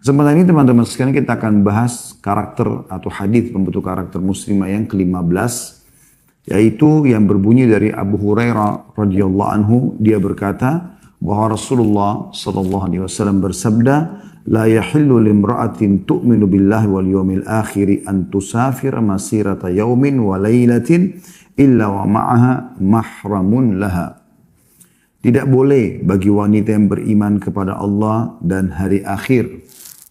Kesempatan ini teman-teman sekalian kita akan bahas karakter atau hadis pembentuk karakter muslimah yang ke-15, yaitu yang berbunyi dari Abu Hurairah radhiyallahu anhu. Dia berkata bahwa Rasulullah sallallahu alaihi wasallam bersabda, "La yahillu limra'atin tu'minu billahi wal yawmil akhir an tusafira masirata yawmin wa lailatin illa wa ma'aha mahramun laha." Tidak boleh bagi wanita yang beriman kepada Allah dan hari akhir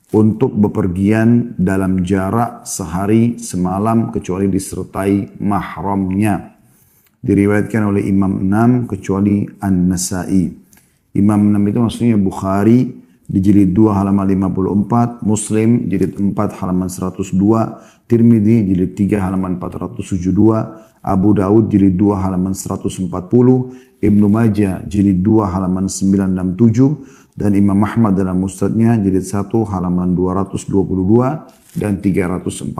untuk bepergian dalam jarak sehari semalam kecuali disertai mahramnya. Diriwayatkan oleh Imam 6 kecuali An-Nasa'i. Imam 6 itu maksudnya Bukhari di jilid 2 halaman 54, Muslim jilid 4 halaman 102, Tirmidzi jilid 3 halaman 472, Abu Daud jilid 2 halaman 140, Ibnu Majah jilid 2 halaman 967, dan Imam Ahmad dalam Musnadnya jilid 1 halaman 222 dan 346.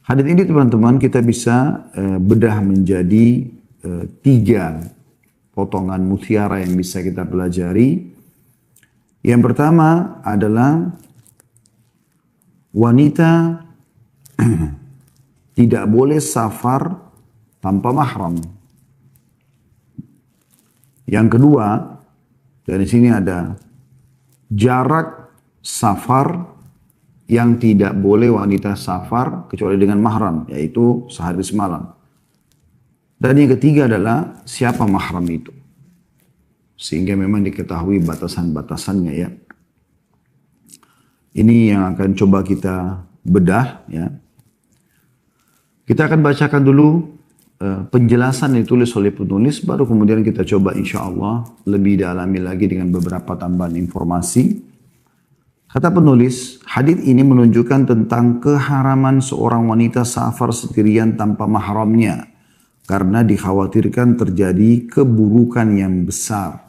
Hadis ini teman-teman kita bisa bedah menjadi 3 potongan mutiara yang bisa kita pelajari. Yang pertama adalah wanita tidak boleh safar tanpa mahram. Yang kedua, dari sini ada jarak safar yang tidak boleh wanita safar kecuali dengan mahram, yaitu sehari semalam. Dan yang ketiga adalah siapa mahram itu. Sehingga memang diketahui batasan-batasannya ya. Ini yang akan coba kita bedah ya. Kita akan bacakan dulu penjelasan yang ditulis oleh penulis, baru kemudian kita coba insya Allah lebih dalami lagi dengan beberapa tambahan informasi. Kata penulis, hadis ini menunjukkan tentang keharaman seorang wanita safar sendirian tanpa mahramnya, karena dikhawatirkan terjadi keburukan yang besar.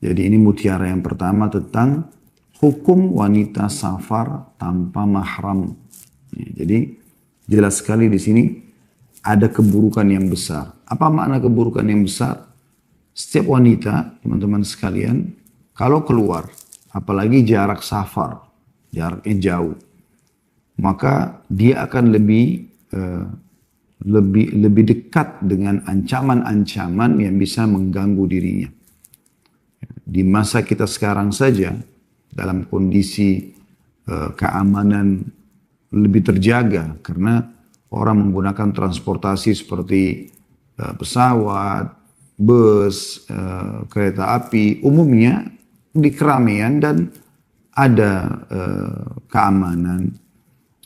Jadi ini mutiara yang pertama tentang hukum wanita safar tanpa mahram. Jadi jelas sekali di sini ada keburukan yang besar. Apa makna keburukan yang besar? Setiap wanita, teman-teman sekalian, kalau keluar, apalagi jarak safar, jaraknya jauh, maka dia akan lebih dekat dengan ancaman-ancaman yang bisa mengganggu dirinya. Di masa kita sekarang saja, dalam kondisi keamanan lebih terjaga, karena orang menggunakan transportasi seperti pesawat, bus, kereta api, umumnya di keramaian dan ada keamanan,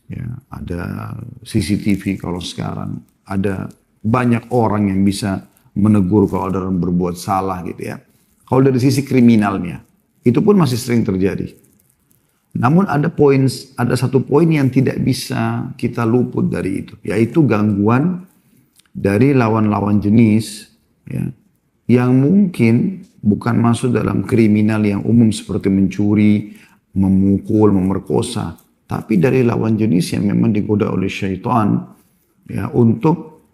ya, ada CCTV kalau sekarang, ada banyak orang yang bisa menegur kalau ada orang berbuat salah gitu ya. Kalau dari sisi kriminalnya, itu pun masih sering terjadi. Namun ada satu poin yang tidak bisa kita luput dari itu, yaitu gangguan dari lawan-lawan jenis ya, yang mungkin bukan masuk dalam kriminal yang umum seperti mencuri, memukul, memerkosa, tapi dari lawan jenis yang memang digoda oleh syaitan ya, untuk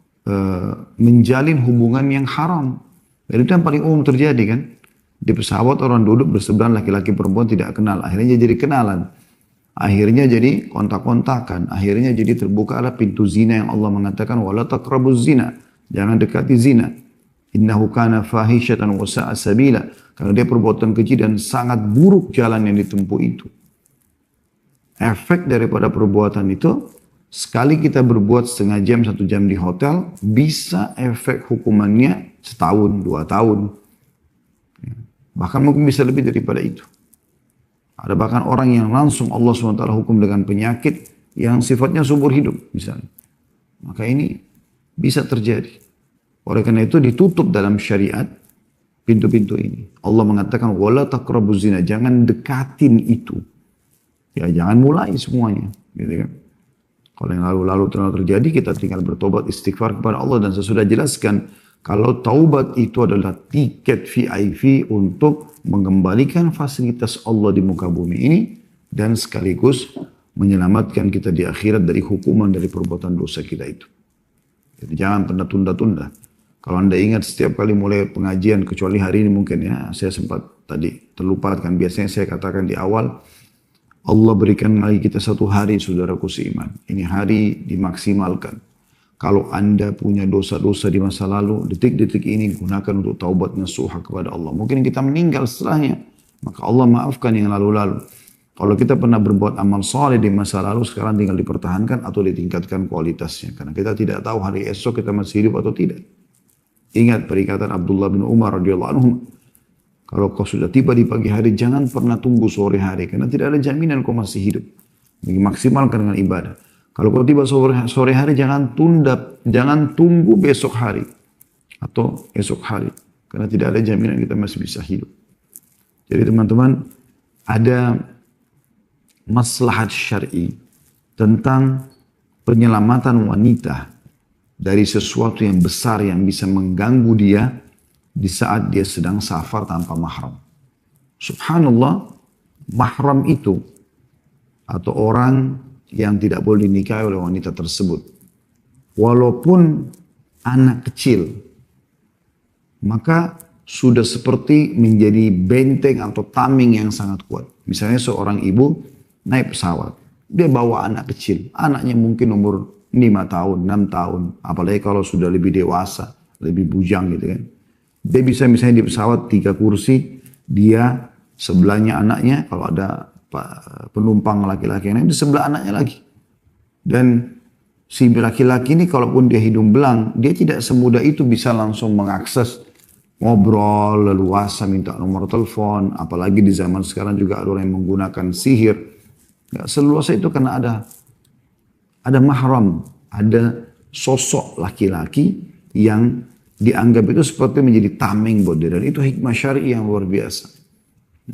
menjalin hubungan yang haram. Dan itu yang paling umum terjadi kan. Di pesawat orang duduk bersebelahan, laki-laki perempuan tidak kenal. Akhirnya jadi kenalan. Akhirnya jadi kontak-kontakan. Akhirnya jadi terbukalah pintu zina yang Allah mengatakan, wala taqrabuz zina. Jangan dekati zina. Innahu kana fahishatan wa sa'a sabila. Karena dia perbuatan keji dan sangat buruk jalan yang ditempuh itu. Efek daripada perbuatan itu, sekali kita berbuat setengah jam, 1 jam di hotel, bisa efek hukumannya setahun, 2 tahun. Bahkan mungkin bisa lebih daripada itu. Ada bahkan orang yang langsung Allah SWT hukum dengan penyakit yang sifatnya subur hidup misalnya. Maka ini bisa terjadi. Oleh karena itu ditutup dalam syariat pintu-pintu ini. Allah mengatakan wala taqrabuz zina, jangan dekatin itu. Ya jangan mulai semuanya, gitu kan. Kalau yang lalu-lalu terjadi, kita tinggal bertobat istighfar kepada Allah, dan saya sudah jelaskan kalau taubat itu adalah tiket VIP untuk mengembalikan fasilitas Allah di muka bumi ini dan sekaligus menyelamatkan kita di akhirat dari hukuman dari perbuatan dosa kita itu. Jadi jangan pernah tunda-tunda. Kalau Anda ingat setiap kali mulai pengajian, kecuali hari ini mungkin ya, saya sempat tadi terlupakan. Biasanya saya katakan di awal, Allah berikan lagi kita satu hari saudaraku seiman. Ini hari dimaksimalkan. Kalau Anda punya dosa-dosa di masa lalu, detik-detik ini gunakan untuk taubat nasuha kepada Allah. Mungkin kita meninggal setelahnya, maka Allah maafkan yang lalu-lalu. Kalau kita pernah berbuat amal soleh di masa lalu, sekarang tinggal dipertahankan atau ditingkatkan kualitasnya. Karena kita tidak tahu hari esok kita masih hidup atau tidak. Ingat perikatan Abdullah bin Umar radhiyallahu anhu. Kalau kau sudah tiba di pagi hari, jangan pernah tunggu sore hari. Karena tidak ada jaminan kau masih hidup. Maksimalkan dengan ibadah. Kalau kau tiba sore hari, jangan tunggu besok hari. Atau esok hari. Karena tidak ada jaminan kita masih bisa hidup. Jadi teman-teman, ada maslahat syar'i tentang penyelamatan wanita dari sesuatu yang besar yang bisa mengganggu dia di saat dia sedang safar tanpa mahram. Subhanallah, mahram itu atau orang yang tidak boleh dinikahi oleh wanita tersebut, walaupun anak kecil, maka sudah seperti menjadi benteng atau tameng yang sangat kuat. Misalnya seorang ibu naik pesawat, dia bawa anak kecil, anaknya mungkin umur 5 tahun, 6 tahun, apalagi kalau sudah lebih dewasa, lebih bujang gitu kan. Dia bisa misalnya di pesawat 3 kursi, dia sebelahnya anaknya, kalau ada penumpang laki-laki yang lain, di sebelah anaknya lagi. Dan si laki-laki ini kalaupun dia hidung belang, dia tidak semudah itu bisa langsung mengakses ngobrol, leluasa, minta nomor telepon, apalagi di zaman sekarang juga ada orang yang menggunakan sihir. Nggak seluasa itu karena ada mahram, ada sosok laki-laki yang dianggap itu seperti menjadi tameng buat dia. Dan itu hikmah syar'i yang luar biasa.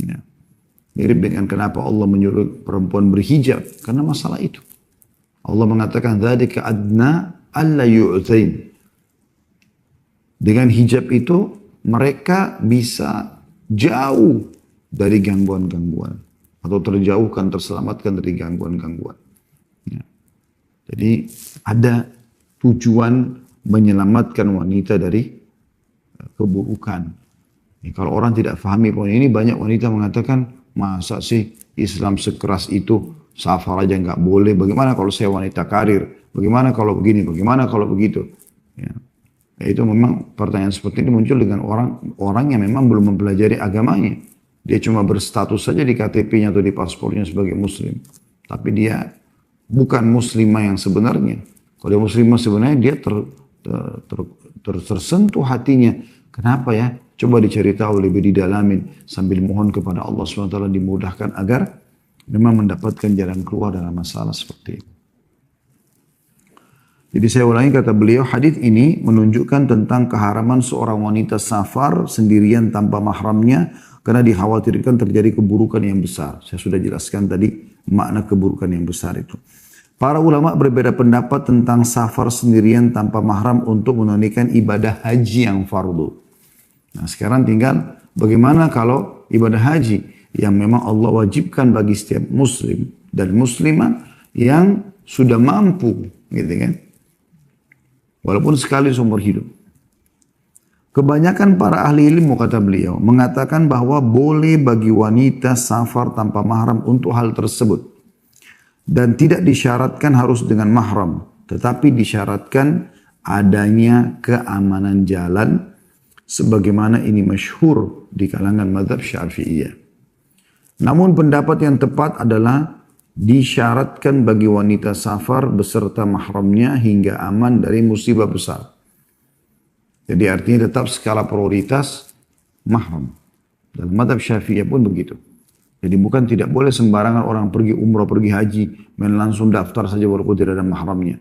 Ya. Mirip dengan kenapa Allah menyuruh perempuan berhijab. Karena masalah itu. Allah mengatakan, dzalika adna alla yu'zain. Dengan hijab itu, mereka bisa jauh dari gangguan-gangguan. Atau terjauhkan, terselamatkan dari gangguan-gangguan. Ya. Jadi ada tujuan menyelamatkan wanita dari keburukan. Kalau orang tidak pahami poin ini, banyak wanita mengatakan, masa sih Islam sekeras itu, safar aja nggak boleh, bagaimana kalau saya wanita karir, bagaimana kalau begini, bagaimana kalau begitu. Ya. Itu memang pertanyaan seperti ini muncul dengan orang yang memang belum mempelajari agamanya. Dia cuma berstatus saja di KTP-nya atau di paspornya sebagai muslim. Tapi dia bukan muslimah yang sebenarnya. Kalau dia muslimah sebenarnya dia tersentuh hatinya. Kenapa ya? Coba dicari tahu lebih didalamin sambil mohon kepada Allah SWT dimudahkan agar memang mendapatkan jalan keluar dalam masalah seperti itu. Jadi saya ulangi kata beliau, hadis ini menunjukkan tentang keharaman seorang wanita safar sendirian tanpa mahramnya karena dikhawatirkan terjadi keburukan yang besar. Saya sudah jelaskan tadi makna keburukan yang besar itu. Para ulama berbeda pendapat tentang safar sendirian tanpa mahram untuk menunaikan ibadah haji yang fardu. Nah sekarang tinggal bagaimana kalau ibadah haji yang memang Allah wajibkan bagi setiap muslim dan muslimah yang sudah mampu, gitu kan? Walaupun sekali seumur hidup. Kebanyakan para ahli ilmu, kata beliau, mengatakan bahwa boleh bagi wanita safar tanpa mahram untuk hal tersebut. Dan tidak disyaratkan harus dengan mahram, tetapi disyaratkan adanya keamanan jalan, sebagaimana ini masyhur di kalangan mazhab Syafi'iyah. Namun pendapat yang tepat adalah disyaratkan bagi wanita safar beserta mahramnya hingga aman dari musibah besar. Jadi artinya tetap skala prioritas mahram. Dalam mazhab Syafi'iyah pun begitu. Jadi bukan tidak boleh sembarangan orang pergi umrah, pergi haji, main langsung daftar saja walaupun tidak ada mahramnya.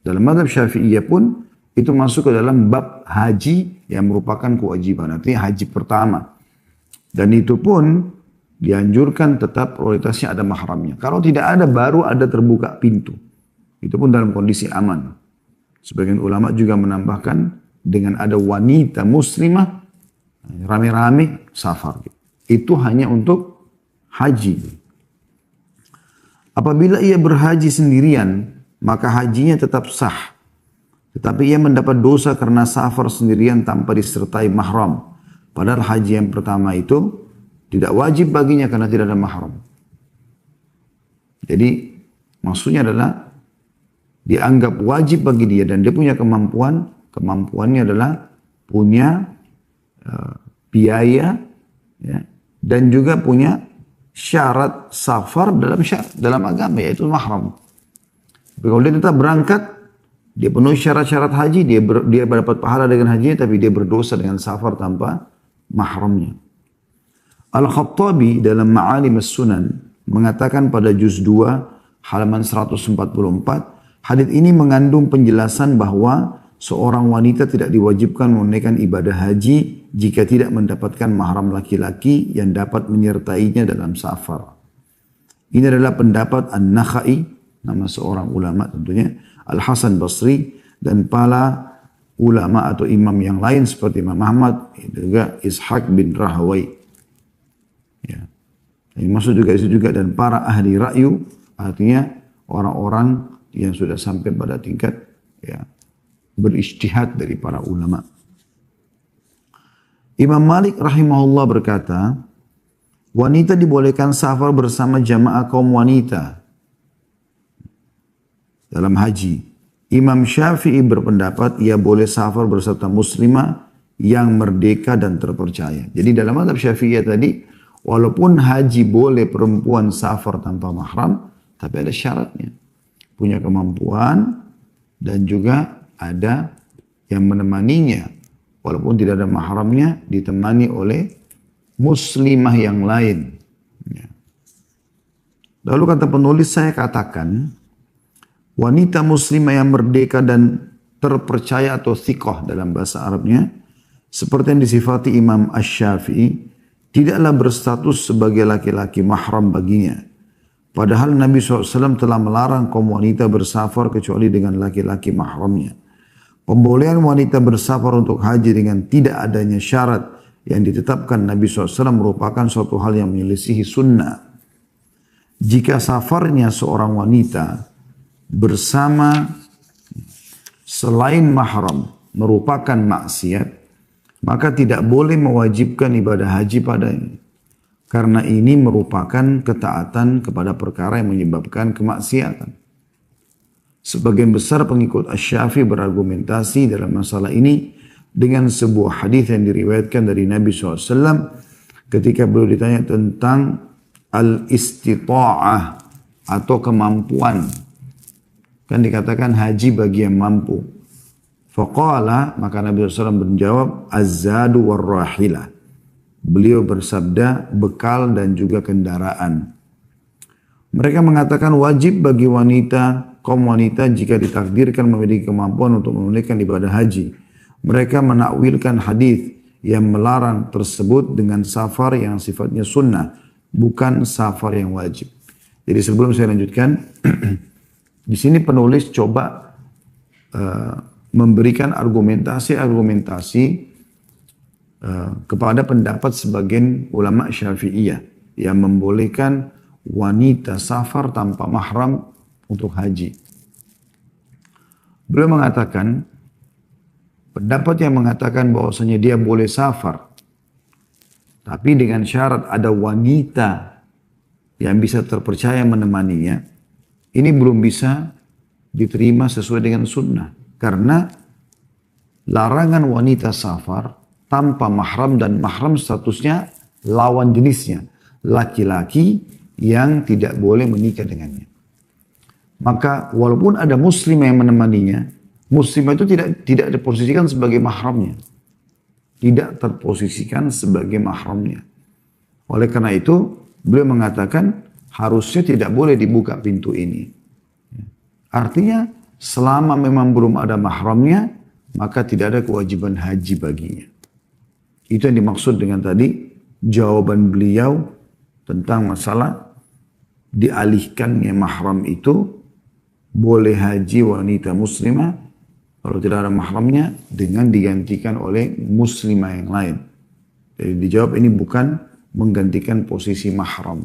Dalam mazhab Syafi'iyah pun itu masuk ke dalam bab haji yang merupakan kewajiban. Artinya haji pertama. Dan itu pun dianjurkan tetap prioritasnya ada mahramnya. Kalau tidak ada baru ada terbuka pintu. Itu pun dalam kondisi aman. Sebagian ulama juga menambahkan dengan ada wanita muslimah rame-rame safar. Itu hanya untuk haji. Apabila ia berhaji sendirian, maka hajinya tetap sah. Tetapi ia mendapat dosa karena safar sendirian tanpa disertai mahram. Padahal haji yang pertama itu tidak wajib baginya karena tidak ada mahram. Jadi maksudnya adalah dianggap wajib bagi dia dan dia punya kemampuan. Kemampuannya adalah punya biaya ya, dan juga punya syarat safar dalam agama yaitu mahram. Kalau dia tetap berangkat, dia penuhi syarat-syarat haji, dia dapat pahala dengan hajinya, tapi dia berdosa dengan safar tanpa mahramnya. Al-Khattabi dalam Ma'alim as-Sunan mengatakan pada juz 2 halaman 144, hadits ini mengandung penjelasan bahwa seorang wanita tidak diwajibkan menunaikan ibadah haji jika tidak mendapatkan mahram laki-laki yang dapat menyertainya dalam safar. Ini adalah pendapat An-Nakhai, nama seorang ulama tentunya, Al-Hasan Basri, dan para ulama atau imam yang lain seperti Imam Ahmad, juga Ishaq bin Rahawai. Ya. Ini maksud juga itu juga, dan para ahli ra'yu, artinya orang-orang yang sudah sampai pada tingkat ya, berijtihad dari para ulama. Imam Malik rahimahullah berkata, wanita dibolehkan safar bersama jamaah kaum wanita dalam haji. Imam Syafi'i berpendapat ia boleh safar beserta muslimah yang merdeka dan terpercaya. Jadi dalam mazhab Syafi'iyah tadi, walaupun haji boleh perempuan safar tanpa mahram, tapi ada syaratnya. Punya kemampuan dan juga ada yang menemaninya. Walaupun tidak ada mahramnya, ditemani oleh muslimah yang lain. Ya. Lalu kata penulis, saya katakan, wanita muslimah yang merdeka dan terpercaya atau thiqah dalam bahasa Arabnya, seperti yang disifati Imam Asy-Syafi'i, tidaklah berstatus sebagai laki-laki mahram baginya. Padahal Nabi SAW telah melarang kaum wanita bersafar kecuali dengan laki-laki mahramnya. Pembolehan wanita bersafar untuk haji dengan tidak adanya syarat yang ditetapkan Nabi SAW merupakan suatu hal yang menyelisihi sunnah. Jika safarnya seorang wanita bersama selain mahram merupakan maksiat, maka tidak boleh mewajibkan ibadah haji padanya. Karena ini merupakan ketaatan kepada perkara yang menyebabkan kemaksiatan. Sebagian besar pengikut Asy-Syafi'i berargumentasi dalam masalah ini dengan sebuah hadis yang diriwayatkan dari Nabi SAW ketika beliau ditanya tentang al-istita'ah atau kemampuan. Kan dikatakan haji bagi yang mampu. Faqala, maka Nabi SAW menjawab, az-zadu war-rahilah. Beliau bersabda, bekal dan juga kendaraan. Mereka mengatakan wajib bagi wanita, kaum wanita jika ditakdirkan memiliki kemampuan untuk menunaikan ibadah haji. Mereka menakwilkan hadis yang melarang tersebut dengan safar yang sifatnya sunnah, bukan safar yang wajib. Jadi sebelum saya lanjutkan, di sini penulis coba memberikan argumentasi kepada pendapat sebagian ulama Syafi'iyah yang membolehkan wanita safar tanpa mahram untuk haji. Beliau mengatakan, pendapat yang mengatakan bahwasanya dia boleh safar, tapi dengan syarat ada wanita yang bisa terpercaya menemaninya, ini belum bisa diterima sesuai dengan sunnah. Karena larangan wanita safar tanpa mahram, dan mahram statusnya lawan jenisnya, laki-laki yang tidak boleh menikah dengannya. Maka walaupun ada muslimah yang menemaninya, muslimah itu tidak diposisikan sebagai mahramnya. Tidak terposisikan sebagai mahramnya. Oleh karena itu, beliau mengatakan harusnya tidak boleh dibuka pintu ini. Artinya, selama memang belum ada mahramnya, maka tidak ada kewajiban haji baginya. Itu yang dimaksud dengan tadi jawaban beliau tentang masalah dialihkannya mahram itu, boleh haji wanita muslimah kalau tidak ada mahramnya dengan digantikan oleh muslimah yang lain. Jadi dijawab ini bukan menggantikan posisi mahram.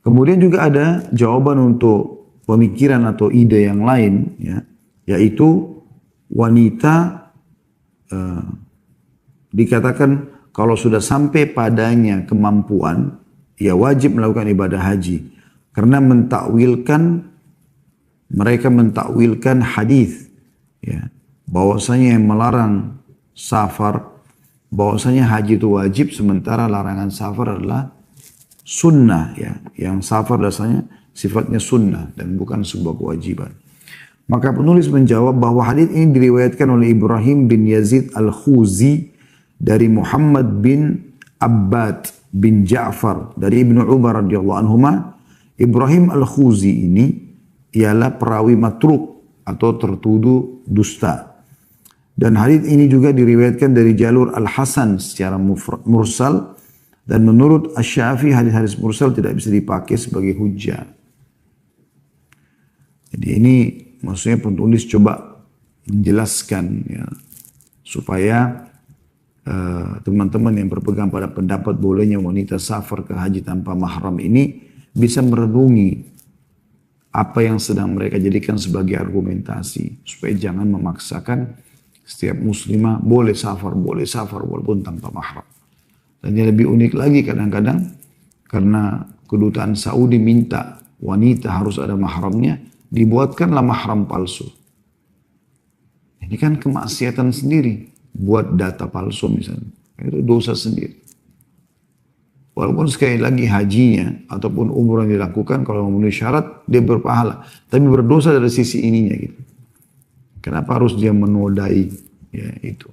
Kemudian juga ada jawaban untuk pemikiran atau ide yang lain, ya, yaitu wanita dikatakan kalau sudah sampai padanya kemampuan, ia wajib melakukan ibadah haji. Karena mereka mentakwilkan hadis, ya, bahwasanya yang melarang safar, bahwasanya haji itu wajib, sementara larangan safar adalah sunnah, ya. Yang safar dasarnya sifatnya sunnah dan bukan sebuah kewajiban. Maka penulis menjawab bahwa hadis ini diriwayatkan oleh Ibrahim bin Yazid Al-Khuzi dari Muhammad bin Abbad bin Ja'far dari Ibnu Umar radhiyallahu anhuma. Ibrahim Al-Khuzi ini ialah perawi matruk atau tertuduh dusta. Dan hadis ini juga diriwayatkan dari jalur Al-Hasan secara mursal, dan menurut Asy-Syafi'i hadis-hadis mursal tidak bisa dipakai sebagai hujjah. Jadi ini maksudnya penulis coba menjelaskan, ya, supaya teman-teman yang berpegang pada pendapat bolehnya wanita safar ke haji tanpa mahram ini bisa merenungi apa yang sedang mereka jadikan sebagai argumentasi, supaya jangan memaksakan setiap muslimah boleh safar walaupun tanpa mahram. Dan yang lebih unik lagi, kadang-kadang karena kedutaan Saudi minta wanita harus ada mahramnya, dibuatkanlah mahram palsu. Ini kan kemaksiatan sendiri, buat data palsu misalnya, itu dosa sendiri. Walaupun sekali lagi hajinya ataupun umrah yang dilakukan kalau memenuhi syarat dia berpahala, tapi berdosa dari sisi ininya gitu. Kenapa harus dia menodai, ya itu.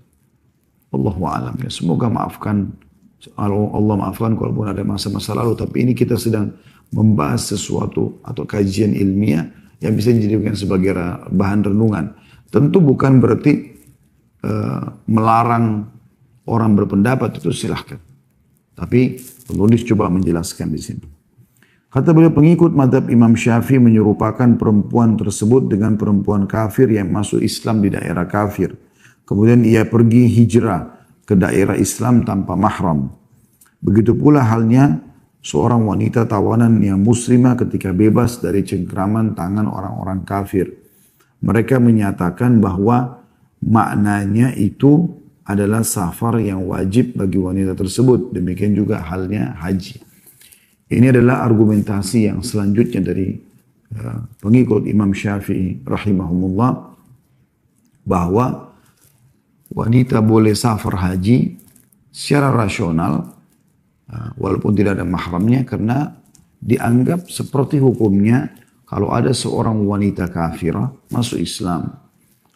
Allahu a'lam, ya. Semoga Allah maafkan kalaupun ada masa-masa lalu, tapi ini kita sedang membahas sesuatu atau kajian ilmiah yang bisa dijadikan sebagai bahan renungan. Tentu bukan berarti melarang orang berpendapat, itu silahkan. Tapi penulis coba menjelaskan di sini. Kata beliau, pengikut mazhab Imam Syafi'i menyerupakan perempuan tersebut dengan perempuan kafir yang masuk Islam di daerah kafir. Kemudian ia pergi hijrah ke daerah Islam tanpa mahram. Begitu pula halnya seorang wanita tawanan yang muslimah ketika bebas dari cengkraman tangan orang-orang kafir. Mereka menyatakan bahwa maknanya itu adalah safar yang wajib bagi wanita tersebut. Demikian juga halnya haji. Ini adalah argumentasi yang selanjutnya dari pengikut Imam Syafi'i rahimahumullah, bahwa wanita boleh safar haji secara rasional walaupun tidak ada mahramnya, karena dianggap seperti hukumnya kalau ada seorang wanita kafirah masuk Islam,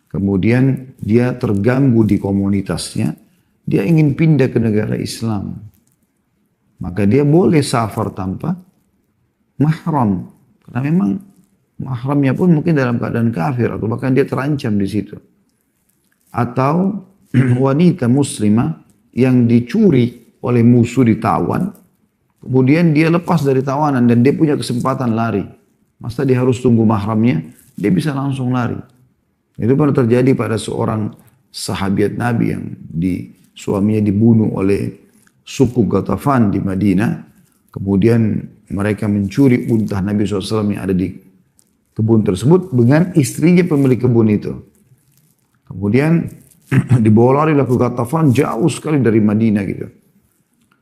kemudian dia terganggu di komunitasnya, dia ingin pindah ke negara Islam, maka dia boleh safar tanpa mahram, karena memang mahramnya pun mungkin dalam keadaan kafir atau bahkan dia terancam di situ. Atau wanita muslimah yang dicuri oleh musuh, ditawan, kemudian dia lepas dari tawanan dan dia punya kesempatan lari. Masa dia harus tunggu mahramnya? Dia bisa langsung lari. Itu pernah terjadi pada seorang sahabiat Nabi yang suaminya dibunuh oleh suku Ghatafan di Madinah. Kemudian mereka mencuri unta Nabi SAW yang ada di kebun tersebut dengan istrinya pemilik kebun itu. Kemudian dibawa lari ke Ghatafan jauh sekali dari Madinah gitu.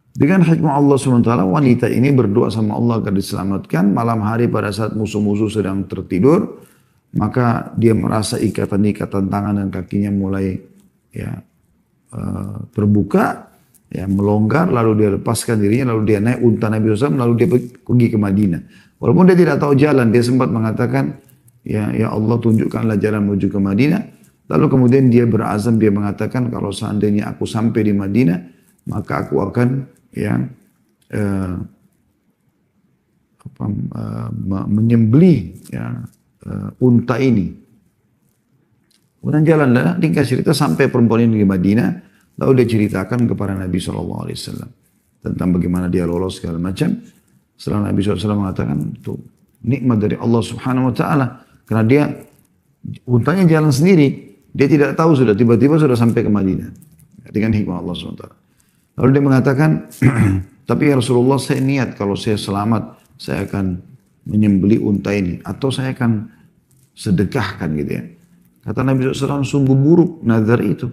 Dengan hikmah Allah SWT, wanita ini berdoa sama Allah agar diselamatkan. Malam hari pada saat musuh-musuh sedang tertidur, maka dia merasa ikatan-ikatan tangan dan kakinya mulai terbuka, melonggar, lalu dia lepaskan dirinya, lalu dia naik unta Nabi SAW, lalu dia pergi ke Madinah. Walaupun dia tidak tahu jalan, dia sempat mengatakan, ya Allah tunjukkanlah jalan menuju ke Madinah. Lalu kemudian dia berazam, dia mengatakan, kalau seandainya aku sampai di Madinah, maka aku akan menyembelih unta ini. Kemudian jalanlah, ringkas cerita sampai perempuan ini di Madinah, lalu dia ceritakan kepada Nabi SAW tentang bagaimana dia lolos segala macam. Setelah Nabi SAW mengatakan, itu nikmat dari Allah Subhanahu Wa Taala, karena dia untanya jalan sendiri, dia tidak tahu sudah tiba-tiba sudah sampai ke Madinah dengan hikmah Allah SWT. Lalu dia mengatakan, tapi ya Rasulullah, saya niat kalau saya selamat, saya akan menyembelih unta ini. Atau saya akan sedekahkan gitu ya. Kata Nabi SAW, sungguh buruk nazar itu.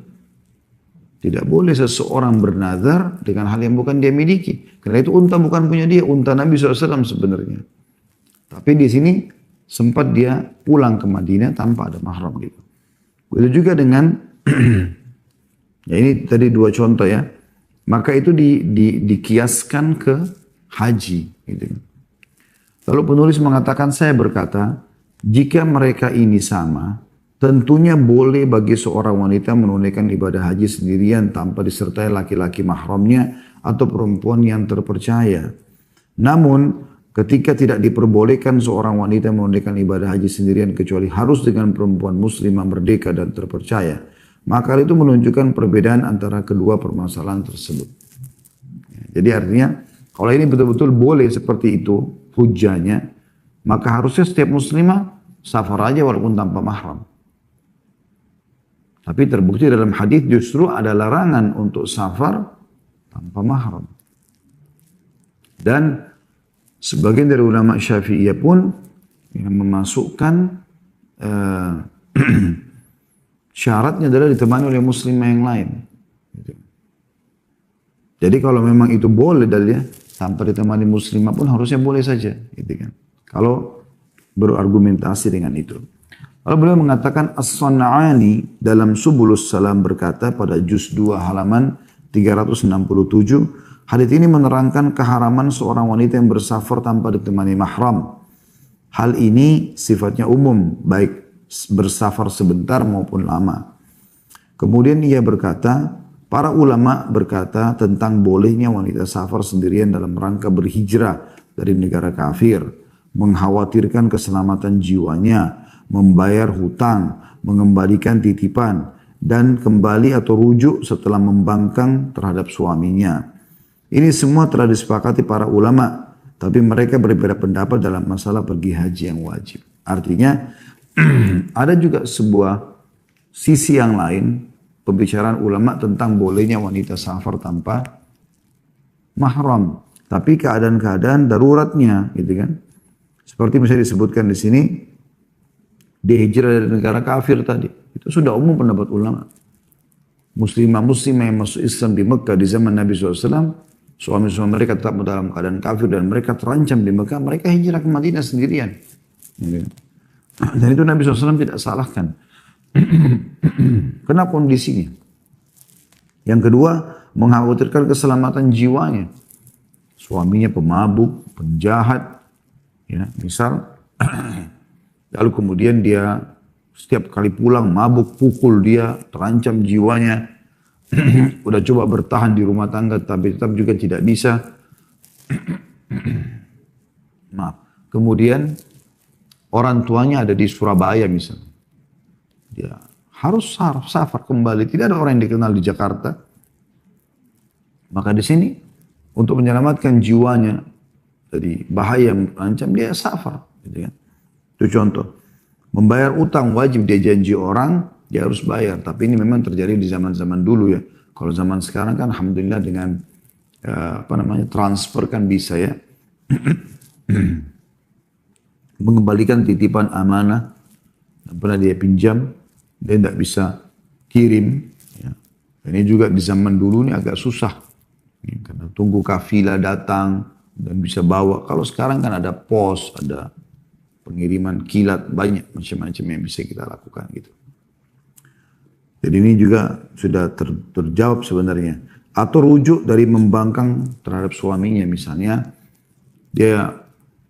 Tidak boleh seseorang bernazar dengan hal yang bukan dia miliki. Karena itu unta bukan punya dia, unta Nabi SAW sebenarnya. Tapi di sini sempat dia pulang ke Madinah tanpa ada mahram gitu. Begitu juga dengan, ya ini tadi dua contoh ya. Maka itu dikiaskan ke haji. Gitu. Lalu penulis mengatakan, saya berkata, jika mereka ini sama, tentunya boleh bagi seorang wanita menunaikan ibadah haji sendirian tanpa disertai laki-laki mahramnya atau perempuan yang terpercaya. Namun, ketika tidak diperbolehkan seorang wanita menunaikan ibadah haji sendirian kecuali harus dengan perempuan muslimah merdeka dan terpercaya, maka itu menunjukkan perbedaan antara kedua permasalahan tersebut. Jadi artinya, kalau ini betul-betul boleh seperti itu hujahnya, maka harusnya setiap muslimah safar aja walaupun tanpa mahram. Tapi terbukti dalam hadis justru ada larangan untuk safar tanpa mahram. Dan sebagian dari ulama Syafi'iyah pun yang memasukkan syaratnya adalah ditemani oleh muslimah yang lain. Jadi kalau memang itu boleh dalilnya tanpa ditemani muslimah pun harusnya boleh saja, gitu kan. Kalau berargumentasi dengan itu. Lalu beliau mengatakan As-San'ani dalam Subulus Salam berkata pada juz 2 halaman 367, hadits ini menerangkan keharaman seorang wanita yang bersafar tanpa ditemani mahram. Hal ini sifatnya umum, baik bersafar sebentar maupun lama. Kemudian ia berkata, para ulama berkata tentang bolehnya wanita safar sendirian dalam rangka berhijrah dari negara kafir, mengkhawatirkan keselamatan jiwanya, membayar hutang, mengembalikan titipan, dan kembali atau rujuk setelah membangkang terhadap suaminya. Ini semua telah disepakati para ulama, tapi mereka berbeda pendapat dalam masalah pergi haji yang wajib. Artinya, ada juga sebuah sisi yang lain, pembicaraan ulama tentang bolehnya wanita safar tanpa mahram. Tapi keadaan-keadaan daruratnya, gitu kan. Seperti misalnya disebutkan di sini, dia hijrah dari negara kafir tadi. Itu sudah umum pendapat ulama. Muslimah-muslimah yang masuk Islam di Mekah di zaman Nabi SAW, suami-suami mereka tetap dalam keadaan kafir dan mereka terancam di Mekah, mereka hijrah ke Madinah sendirian. Dan itu Nabi SAW tidak salahkan. Karena kondisinya. Yang kedua, mengkhawatirkan keselamatan jiwanya. Suaminya pemabuk, penjahat, ya, misal, lalu kemudian dia setiap kali pulang mabuk, pukul dia, terancam jiwanya. Udah coba bertahan di rumah tangga tapi tetap juga tidak bisa. Maaf. Kemudian orang tuanya ada di Surabaya misalnya. Dia harus safar kembali. Tidak ada orang yang dikenal di Jakarta. Maka di sini untuk menyelamatkan jiwanya dari bahaya yang mengancam dia safar. Gitu kan. Itu contoh. Membayar utang wajib, dia janji orang, dia harus bayar. Tapi ini memang terjadi di zaman-zaman dulu ya. Kalau zaman sekarang kan alhamdulillah dengan transfer kan bisa ya. Mengembalikan titipan amanah yang pernah dia pinjam, dia tidak bisa kirim. Ya. Ini juga di zaman dulu ini agak susah. Ya, karena tunggu kafilah datang dan bisa bawa. Kalau sekarang kan ada pos, ada pengiriman kilat, banyak macam-macam yang bisa kita lakukan gitu. Jadi ini juga sudah terjawab sebenarnya. Atau rujuk dari membangkang terhadap suaminya misalnya. Dia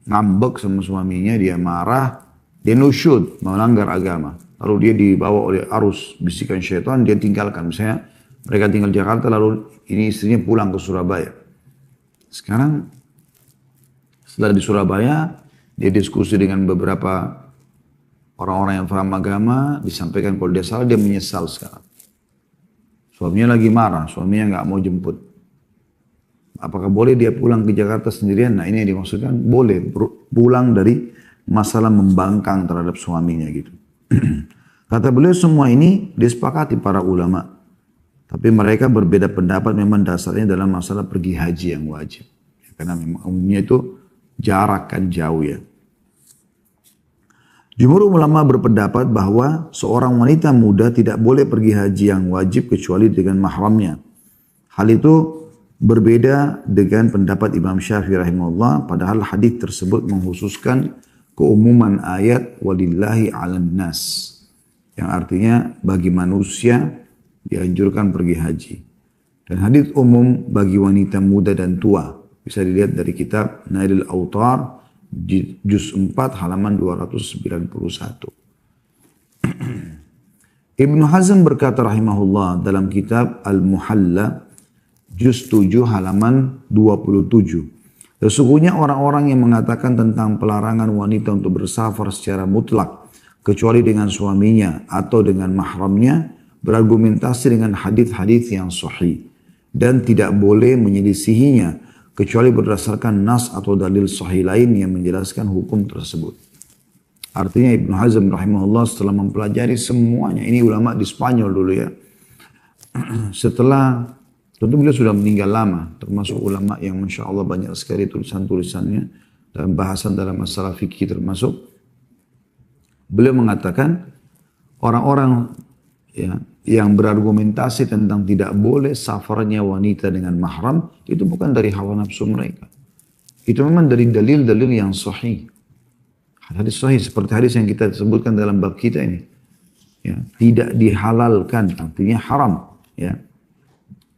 ngambek sama suaminya, dia marah, dia nusyud, melanggar agama. Lalu dia dibawa oleh arus bisikan syaitan, dia tinggalkan. Misalnya mereka tinggal di Jakarta, lalu ini istrinya pulang ke Surabaya. Sekarang setelah di Surabaya, dia diskusi dengan beberapa orang-orang yang paham agama, disampaikan kalau dia salah, dia menyesal sekarang. Suaminya lagi marah, suaminya nggak mau jemput. Apakah boleh dia pulang ke Jakarta sendirian? Nah ini yang dimaksudkan, boleh pulang dari masalah membangkang terhadap suaminya gitu. Kata beliau semua ini disepakati para ulama. Tapi mereka berbeda pendapat memang dasarnya dalam masalah pergi haji yang wajib. Karena memang umumnya itu jarak kan jauh ya. Jumhur ulama berpendapat bahwa seorang wanita muda tidak boleh pergi haji yang wajib kecuali dengan mahramnya. Hal itu berbeda dengan pendapat Imam Syafi'i rahimahullah, padahal hadis tersebut menghususkan keumuman ayat walillahi 'alan nas, yang artinya bagi manusia dianjurkan pergi haji. Dan hadis umum bagi wanita muda dan tua. Bisa dilihat dari kitab Nailul Autar juz 4 halaman 291. Ibnu Hazm berkata rahimahullah dalam kitab Al-Muhalla juz 7 halaman 27. Sesungguhnya orang-orang yang mengatakan tentang pelarangan wanita untuk bersafar secara mutlak kecuali dengan suaminya atau dengan mahramnya berargumentasi dengan hadis-hadis yang sahih dan tidak boleh menyelisihinya kecuali berdasarkan nas atau dalil sahih lain yang menjelaskan hukum tersebut. Artinya Ibnu Hazm rahimahullah setelah mempelajari semuanya, ini ulama di Spanyol dulu ya, setelah tentu beliau sudah meninggal lama, termasuk ulama yang Masya Allah banyak sekali tulisan-tulisannya dalam bahasan dalam masalah fikih termasuk. Beliau mengatakan orang-orang ya, yang berargumentasi tentang tidak boleh safarnya wanita dengan mahram itu bukan dari hawa nafsu mereka. Itu memang dari dalil-dalil yang sahih. Hadis sahih seperti hadis yang kita sebutkan dalam bab kita ini. Ya, tidak dihalalkan, artinya haram. Ya.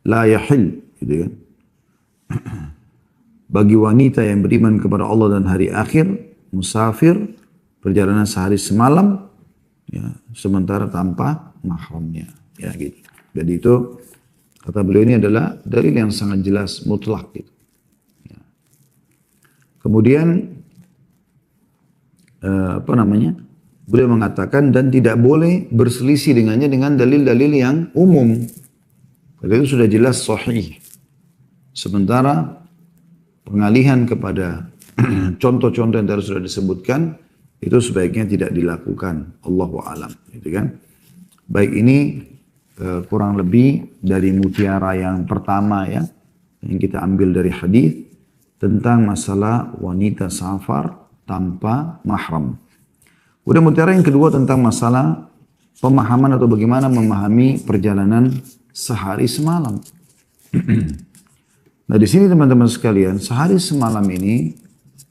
La yahil, gitu kan. Bagi wanita yang beriman kepada Allah dan hari akhir, musafir, perjalanan sehari semalam, ya, sementara tanpa mahramnya, ya gitu. Jadi itu kata beliau ini adalah dalil yang sangat jelas mutlak gitu. Ya. Kemudian beliau mengatakan dan tidak boleh berselisih dengannya dengan dalil-dalil yang umum. Jadi itu sudah jelas sahih. Sementara pengalihan kepada contoh-contoh yang tadi sudah disebutkan itu sebaiknya tidak dilakukan. Allahu a'lam, gitu kan? Baik, ini kurang lebih dari mutiara yang pertama ya, yang kita ambil dari hadis tentang masalah wanita safar tanpa mahram. Kemudian mutiara yang kedua tentang masalah pemahaman atau bagaimana memahami perjalanan sehari semalam. Nah di sini teman-teman sekalian, sehari semalam ini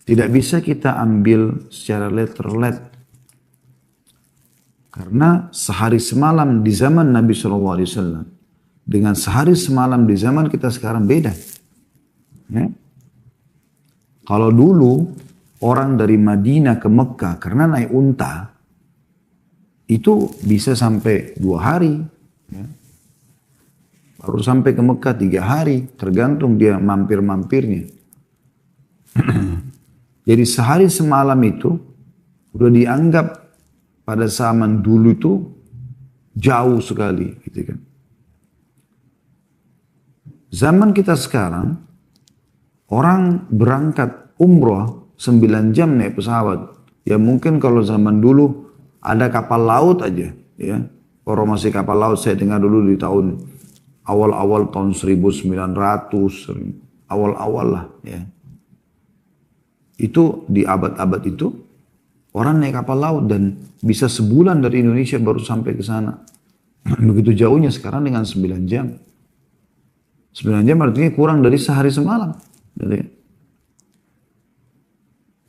tidak bisa kita ambil secara letter-let. Karena sehari semalam di zaman Nabi SAW dengan sehari semalam di zaman kita sekarang beda. Ya. Kalau dulu orang dari Madinah ke Mekah karena naik unta itu bisa sampai 2 hari. Ya. Baru sampai ke Mekah 3 hari, tergantung dia mampir-mampirnya. Jadi sehari semalam itu udah dianggap pada zaman dulu itu jauh sekali, gitu kan. Zaman kita sekarang, orang berangkat umroh 9 jam naik pesawat. Ya mungkin kalau zaman dulu ada kapal laut aja, ya. Orang masih kapal laut, saya dengar dulu di tahun awal-awal tahun 1900, awal-awal lah, ya. Itu di abad-abad itu, orang naik kapal laut dan bisa sebulan dari Indonesia baru sampai ke sana. Begitu jauhnya sekarang dengan 9 jam. 9 jam artinya kurang dari sehari semalam. Jadi,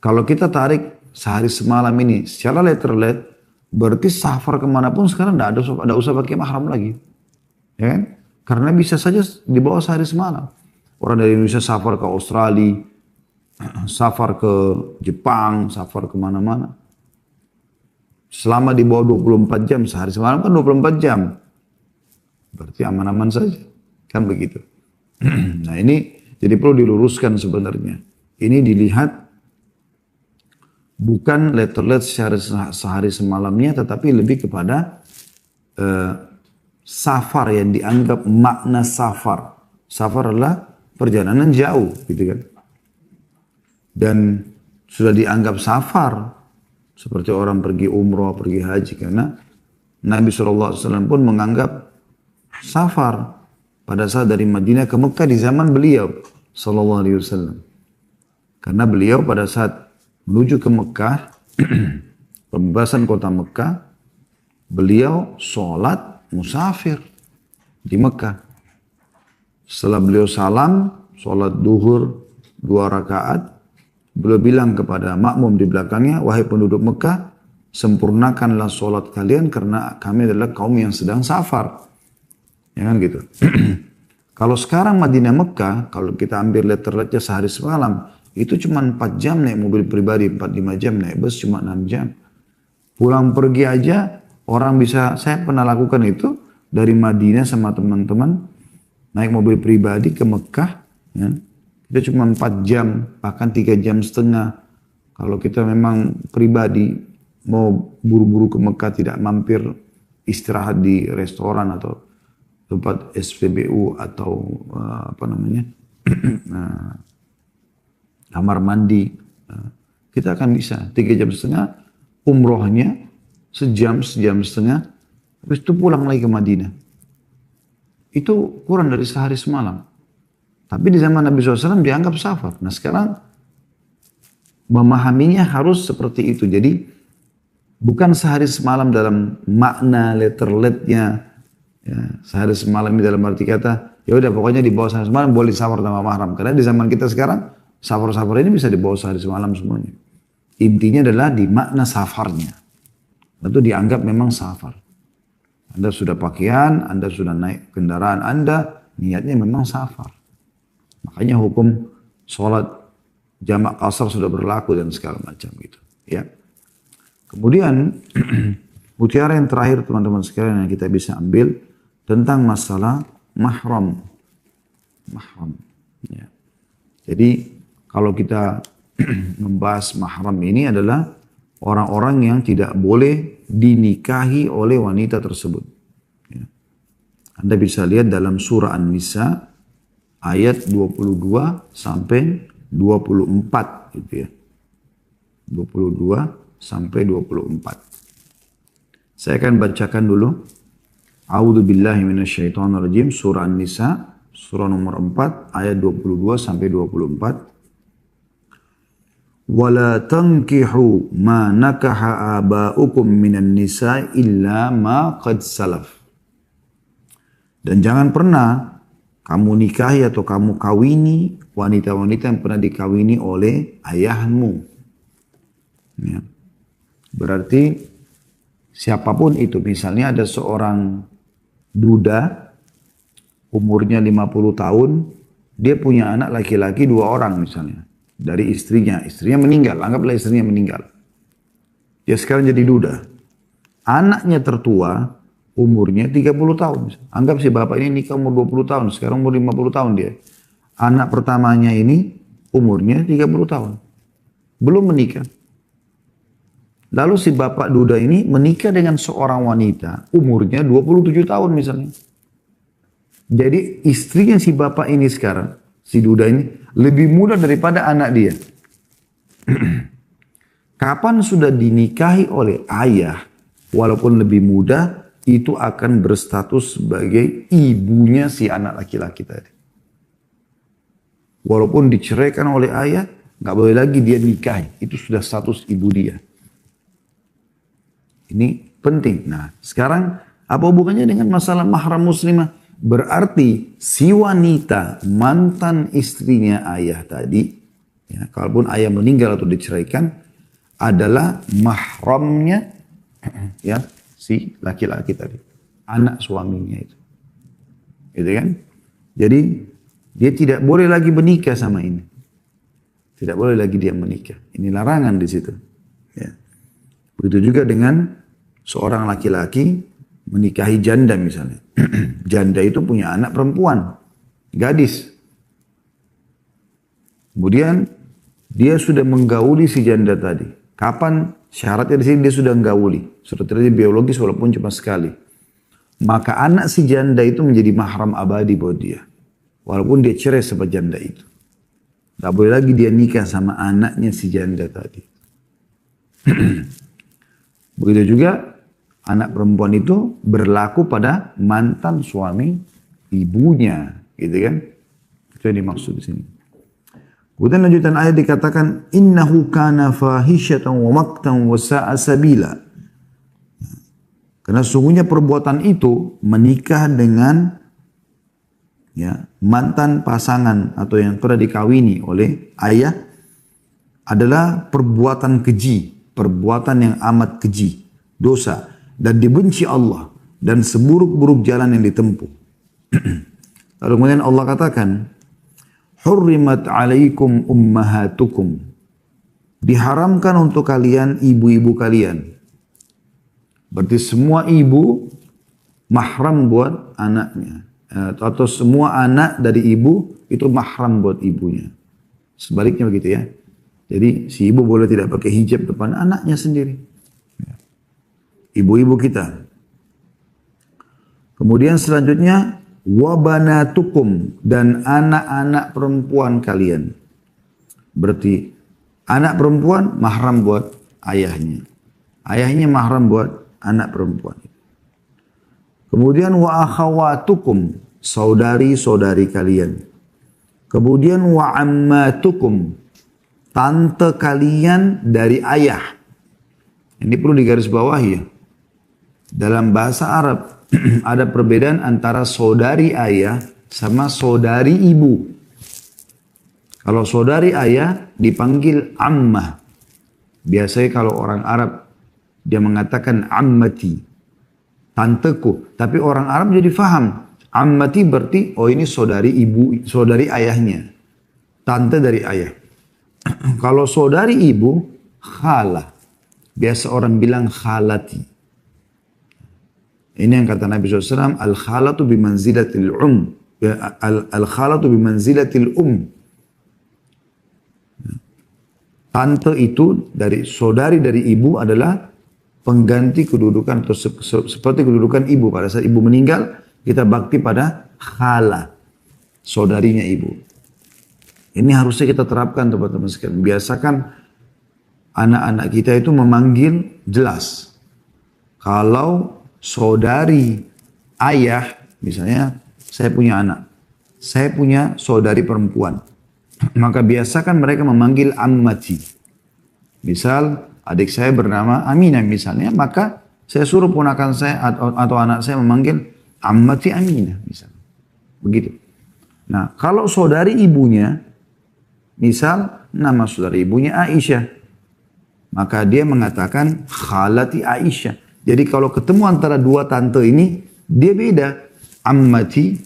kalau kita tarik sehari semalam ini secara letter-let, berarti safar kemanapun sekarang tidak usah pakai mahram lagi. Ya kan? Karena bisa saja dibawa sehari semalam. Orang dari Indonesia safar ke Australia, safar ke Jepang, safar kemana-mana. Selama di bawah 24 jam, sehari semalam kan 24 jam. Berarti aman-aman saja. Kan begitu. Nah ini jadi perlu diluruskan sebenarnya. Ini dilihat bukan letter-let sehari semalamnya, tetapi lebih kepada safar yang dianggap makna safar. Safar adalah perjalanan jauh, gitu kan. Dan sudah dianggap safar seperti orang pergi umroh, pergi haji, karena Nabi SAW pun menganggap safar pada saat dari Madinah ke Mekah di zaman beliau SAW. Karena beliau pada saat menuju ke Mekah pembebasan kota Mekah, beliau sholat musafir di Mekah. Setelah beliau salam, sholat duhur 2 rakaat, beliau bilang kepada makmum di belakangnya, wahai penduduk Mekah, sempurnakanlah sholat kalian karena kami adalah kaum yang sedang safar. Ya kan gitu. Kalau sekarang Madinah Mekah, kalau kita ambil letterletnya sehari semalam, itu cuma 4 jam naik mobil pribadi, 4-5 jam naik bus cuma 6 jam. Pulang pergi aja, orang bisa, saya pernah lakukan itu, dari Madinah sama teman-teman, naik mobil pribadi ke Mekah, ya. Kita cuma 4 jam, bahkan 3,5 jam. Kalau kita memang pribadi, mau buru-buru ke Mekah, tidak mampir istirahat di restoran atau tempat SPBU atau kamar mandi, kita akan bisa 3,5 jam, umrohnya sejam, 1,5 jam, habis itu pulang lagi ke Madinah. Itu kurang dari sehari semalam. Tapi di zaman Nabi SAW dianggap safar. Nah sekarang memahaminya harus seperti itu. Jadi bukan sehari semalam dalam makna letterletnya. Ya, sehari semalam ini dalam arti kata, ya udah pokoknya di bawah sehari semalam boleh safar tanpa mahram. Karena di zaman kita sekarang, safar-safar ini bisa di bawah sehari semalam semuanya. Intinya adalah di makna safarnya. Itu dianggap memang safar. Anda sudah pakaian, Anda sudah naik kendaraan Anda, niatnya memang safar. Makanya hukum sholat jamak qasar sudah berlaku dan segala macam gitu. Ya. Kemudian mutiara yang terakhir teman-teman sekalian yang kita bisa ambil tentang masalah mahram. Mahram. Ya. Jadi kalau kita membahas mahram ini adalah orang-orang yang tidak boleh dinikahi oleh wanita tersebut. Ya. Anda bisa lihat dalam surah An-Nisa ayat 22 sampai 24 gitu ya. 22 sampai 24. Saya akan bacakan dulu. A'udzu billahi minasyaitonir rajim, surah An-Nisa, surah nomor 4 ayat 22 sampai 24. Wala tankihu ma nakaha aba'ukum minan nisa illa ma qad salaf. Dan jangan pernah kamu nikahi atau kamu kawini wanita-wanita yang pernah dikawini oleh ayahmu. Ya. Berarti siapapun itu, misalnya ada seorang duda umurnya 50 tahun, dia punya anak laki-laki 2 orang misalnya. Dari istrinya meninggal, anggaplah istrinya meninggal. Dia sekarang jadi duda. Anaknya tertua, umurnya 30 tahun. Anggap si bapak ini nikah umur 20 tahun, sekarang umur 50 tahun dia. Anak pertamanya ini umurnya 30 tahun. Belum menikah. Lalu si bapak duda ini menikah dengan seorang wanita, umurnya 27 tahun misalnya. Jadi istrinya si bapak ini sekarang, si duda ini, lebih muda daripada anak dia. Kapan sudah dinikahi oleh ayah, walaupun lebih muda, itu akan berstatus sebagai ibunya si anak laki-laki tadi. Walaupun diceraikan oleh ayah, nggak boleh lagi dia nikahi. Itu sudah status ibu dia. Ini penting. Nah, sekarang apa hubungannya dengan masalah mahram muslimah? Berarti si wanita mantan istrinya ayah tadi, ya, kalaupun ayah meninggal atau diceraikan, adalah mahramnya ya si laki-laki tadi, anak suaminya itu, gitu kan? Jadi dia tidak boleh lagi menikah sama ini, tidak boleh lagi dia menikah. Ini larangan di situ. Ya. Begitu juga dengan seorang laki-laki menikahi janda misalnya. Janda itu punya anak perempuan, gadis. Kemudian dia sudah menggauli si janda tadi. Kapan syaratnya di sini dia sudah menggauli? Sudah terjadi biologis walaupun cuma sekali. Maka anak si janda itu menjadi mahram abadi buat dia. Walaupun dia cerai sama janda itu. Gak boleh lagi dia nikah sama anaknya si janda tadi. Begitu juga anak perempuan itu berlaku pada mantan suami ibunya, gitu kan? Itu yang dimaksud di sini. Kemudian lanjutan ayat dikatakan innahu kana fahisyatan wa maqtan wa sa'a sabila. Karena sungguhnya perbuatan itu menikah dengan mantan pasangan atau yang telah dikawini oleh ayah adalah perbuatan keji, perbuatan yang amat keji, dosa dan dibenci Allah dan seburuk-buruk jalan yang ditempuh. Lalu kemudian Allah katakan hurrimat alaikum ummahatukum, diharamkan untuk kalian ibu-ibu kalian. Berarti semua ibu mahram buat anaknya, atau semua anak dari ibu itu mahram buat ibunya. Sebaliknya begitu ya. Jadi si ibu boleh tidak pakai hijab depan anaknya sendiri. Ibu-ibu kita. Kemudian selanjutnya wabanatukum, dan anak-anak perempuan kalian. Berarti anak perempuan mahram buat ayahnya. Ayahnya mahram buat anak perempuan. Kemudian wa akhawatukum, saudari-saudari kalian. Kemudian wa ammatukum, tante kalian dari ayah. Ini perlu digarisbawahi ya. Dalam bahasa Arab ada perbedaan antara saudari ayah sama saudari ibu. Kalau saudari ayah dipanggil ammah. Biasanya kalau orang Arab dia mengatakan ammati, tanteku. Tapi orang Arab jadi faham. Ammati berarti oh ini saudari ibu, saudari ayahnya. Tante dari ayah. Kalau saudari ibu, khalah. Biasa orang bilang khalati. Ini yang kata Nabi SAW, al-khalatu bimanzilatil al-khalatu bimanzilatil Tante itu dari saudari dari ibu adalah pengganti kedudukan atau seperti kedudukan ibu. Pada saat ibu meninggal, kita bakti pada khala, saudarinya ibu. Ini harusnya kita terapkan teman-teman sekalian. Biasakan anak-anak kita itu memanggil jelas. Kalau saudari ayah, misalnya saya punya anak, saya punya saudari perempuan, maka biasakan mereka memanggil ammati. Misal adik saya bernama Aminah misalnya, maka saya suruh ponakan saya atau anak saya memanggil ammati Aminah misalnya. Begitu. Nah, kalau saudari ibunya, misal nama saudari ibunya Aisyah, maka dia mengatakan khalati Aisyah. Jadi kalau ketemu antara dua tante ini, dia beda. Ammati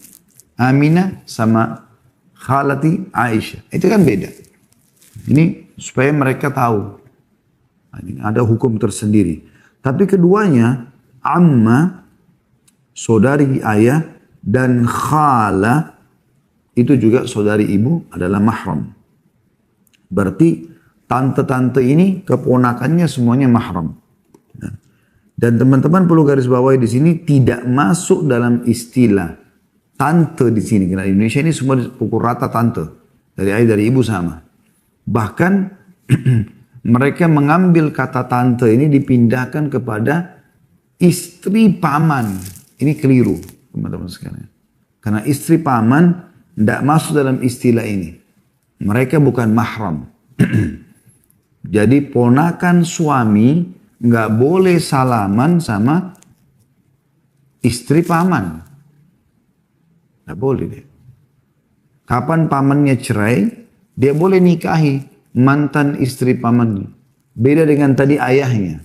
Aminah sama khalati Aisyah. Itu kan beda. Ini supaya mereka tahu. Ada hukum tersendiri. Tapi keduanya, amma, saudari ayah, dan khala, itu juga saudari ibu adalah mahram. Berarti tante-tante ini keponakannya semuanya mahram. Dan teman-teman perlu garis bawahi di sini tidak masuk dalam istilah tante di sini. Karena di Indonesia ini semua pukul rata tante. Dari ayah, dari ibu sama. Bahkan mereka mengambil kata tante ini dipindahkan kepada istri paman. Ini keliru teman-teman sekalian. Karena istri paman tidak masuk dalam istilah ini. Mereka bukan mahram. Jadi ponakan suami nggak boleh salaman sama istri paman. Nggak boleh deh. Kapan pamannya cerai, dia boleh nikahi mantan istri pamannya. Beda dengan tadi ayahnya.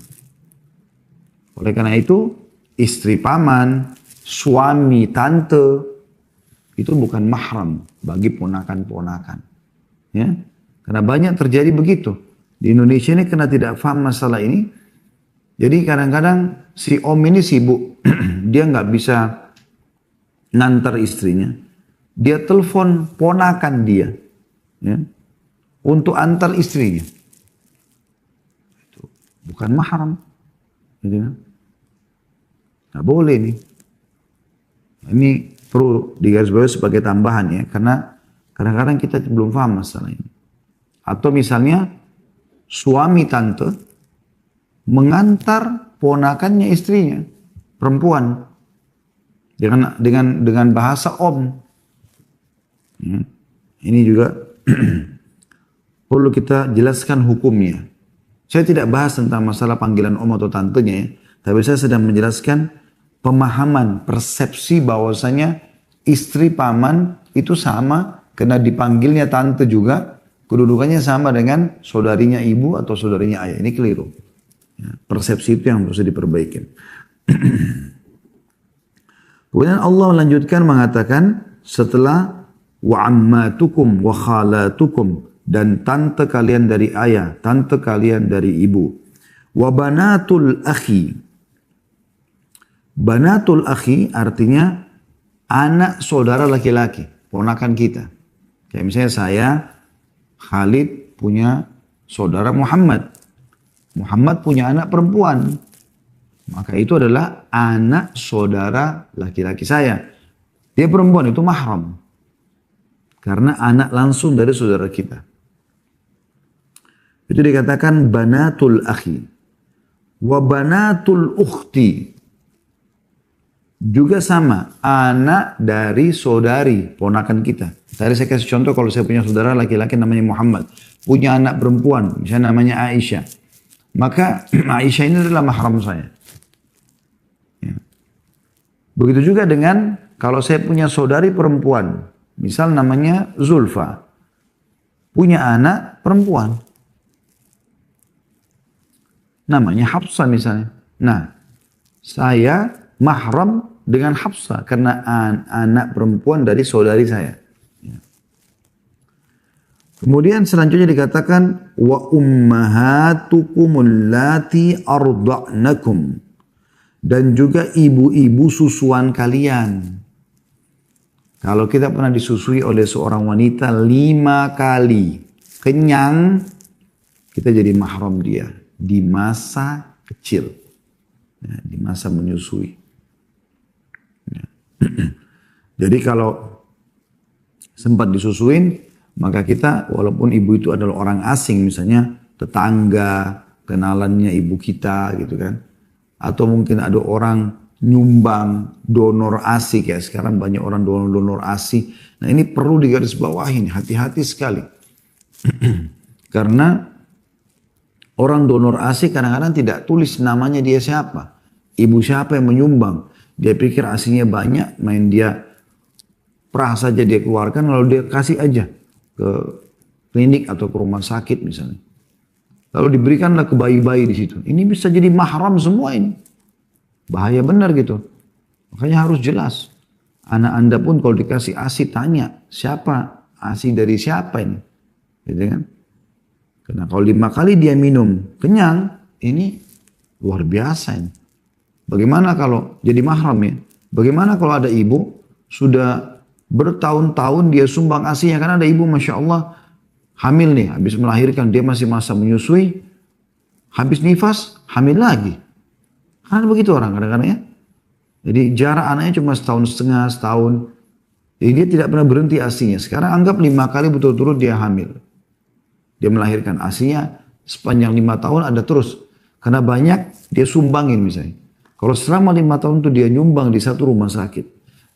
Oleh karena itu, istri paman, suami, tante, itu bukan mahram bagi ponakan-ponakan. Ya, karena banyak terjadi begitu. Di Indonesia ini karena tidak paham masalah ini, jadi kadang-kadang si om ini sibuk, dia nggak bisa ngantar istrinya. Dia telepon ponakan dia, ya, untuk antar istrinya. Itu bukan mahram, gitu kan? Nggak boleh nih. Ini perlu digarisbawahi sebagai tambahan ya, karena kadang-kadang kita belum paham masalah ini. Atau misalnya suami tante mengantar ponakannya istrinya perempuan dengan bahasa om. Ya. Ini juga perlu kita jelaskan hukumnya. Saya tidak bahas tentang masalah panggilan om atau tantenya ya, tapi saya sedang menjelaskan pemahaman, persepsi bahwasanya istri paman itu sama, karena dipanggilnya tante juga, kedudukannya sama dengan saudarinya ibu atau saudarinya ayah. Ini keliru. Ya, persepsi itu yang harus diperbaiki. Kemudian Allah melanjutkan mengatakan setelah wa ammatukum wa khalatukum, dan tante kalian dari ayah, tante kalian dari ibu. Wa banatul akhi. Banatul akhi artinya anak saudara laki-laki, ponakan kita. Kayak misalnya saya, Khalid punya saudara Muhammad. Muhammad punya anak perempuan. Maka itu adalah anak saudara laki-laki saya. Dia perempuan, itu mahram. Karena anak langsung dari saudara kita. Itu dikatakan banatul akhi. Wa banatul ukhti. Juga sama, anak dari saudari, ponakan kita. Tadi saya kasih contoh, kalau saya punya saudara laki-laki namanya Muhammad. Punya anak perempuan, misalnya namanya Aisyah. Maka Aisyah ini adalah mahram saya. Ya. Begitu juga dengan kalau saya punya saudari perempuan. Misal namanya Zulfa. Punya anak perempuan. Namanya Hafsah misalnya. Nah, saya mahram dengan Hafsah karena anak perempuan dari saudari saya. Ya. Kemudian selanjutnya dikatakan wa ummahatukumul lati arda'nakum, dan juga ibu-ibu susuan kalian. Kalau kita pernah disusui oleh seorang wanita 5 kali kenyang, kita jadi mahram dia di masa kecil, ya, di masa menyusui. Ya. Jadi kalau sempat disusuin, maka kita walaupun ibu itu adalah orang asing, misalnya tetangga, kenalannya ibu kita gitu kan. Atau mungkin ada orang nyumbang, donor ASI, kayak sekarang banyak orang donor ASI. Nah ini perlu digarisbawahi, hati-hati sekali. Karena orang donor ASI kadang-kadang tidak tulis namanya dia siapa. Ibu siapa yang menyumbang. Dia pikir ASInya banyak, main dia prah saja dia keluarkan, lalu dia kasih aja ke klinik atau ke rumah sakit misalnya. Lalu diberikanlah ke bayi-bayi di situ. Ini bisa jadi mahram semua ini. Bahaya benar gitu. Makanya harus jelas. Anak Anda pun kalau dikasih ASI tanya, siapa? ASI dari siapa ini? Gitu kan? Karena kalau 5 kali dia minum kenyang, ini luar biasa ini. Bagaimana kalau jadi mahram ya? Bagaimana kalau ada ibu sudah bertahun-tahun dia sumbang ASInya, karena ada ibu Masya Allah hamil nih, habis melahirkan dia masih masa menyusui, habis nifas hamil lagi. Karena begitu orang kadang-kadang ya. Jadi jarak anaknya cuma setahun setengah, setahun. Jadi dia tidak pernah berhenti ASInya. Sekarang anggap 5 kali betul-betul dia hamil. Dia melahirkan ASInya sepanjang 5 tahun ada terus. Karena banyak dia sumbangin misalnya. Kalau selama 5 tahun itu dia nyumbang di satu rumah sakit.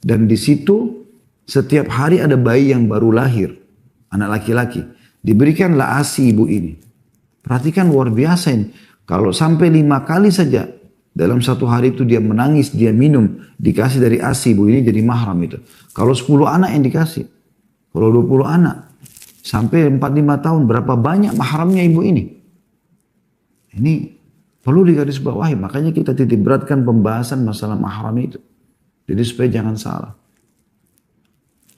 Dan di situ setiap hari ada bayi yang baru lahir. Anak laki-laki. Diberikanlah ASI ibu ini. Perhatikan luar biasa ini. Kalau sampai 5 kali saja dalam satu hari itu dia menangis, dia minum, dikasih dari ASI ibu ini jadi mahram itu. Kalau 10 anak yang dikasih. Kalau 20 anak. Sampai 4-5 tahun berapa banyak mahramnya ibu ini. Ini perlu digarisbawahi. Makanya kita titik beratkan pembahasan masalah mahram itu. Jadi supaya jangan salah.